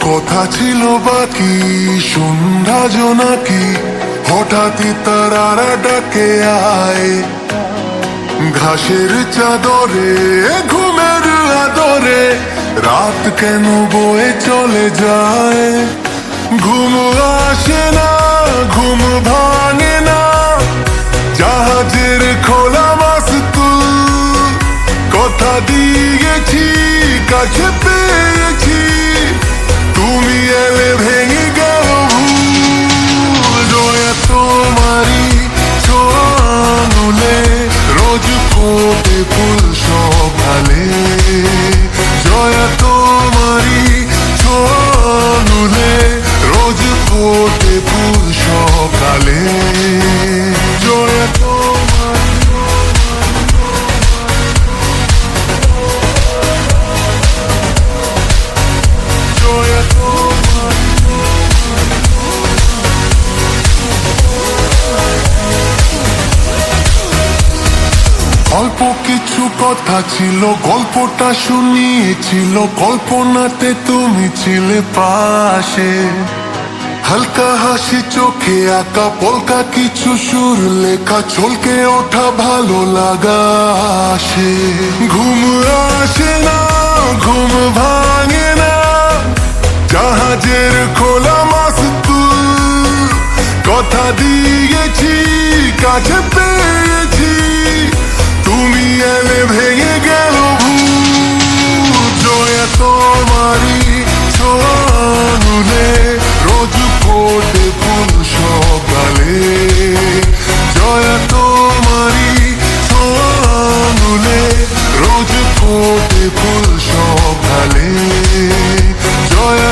কথা ছিল বাকি সন্ধ্যা জোনাকি, হঠাৎই তারারা ডাকে আয়। ঘাসের চাদরে ঘুমের আদরে রাত কেন বয়ে চলে যায়। ঘুম আসে না, ঘুম ভাঙে না, জাহাজের খোলা মাস্তুল। কথা দিয়েছি কাছে পেয়েছি, তুমি এলে ভেঙে গেল ভুল। জয়া তোমারই ছোঁয়ানুলে রোজ ফোটে ফুল সকালে। জয়া তোমারই ছোঁয়ানুলে রোজ ফোটে ফুল সকালে। জয়া তোমার জয়া তোমার অল্প কিছু কথা ছিল, গল্পটা শুনিয়েছিল, কল্পনাতে তুমি ছিলে পাশে। হালকা হাসি চোখে আঁকা পলকা কিছু সুর লেখা, চলকে ওঠা ভালো লাগা আসে। ঘুম আসে না, ঘুম ভাঙে না, জাহাজের খোলা মাস্তুল। কথা দিয়েছি কাছে পেয়েছি, তুমি এলে ভেঙে গেল ভুল। জয়া তোমারই ছোঁয়ানুলে রোজ ফোটে ফুল সকালে। জয়া তোমারই ছোঁয়ানুলে রোজ ফোটে ফুল সকালে। জয়া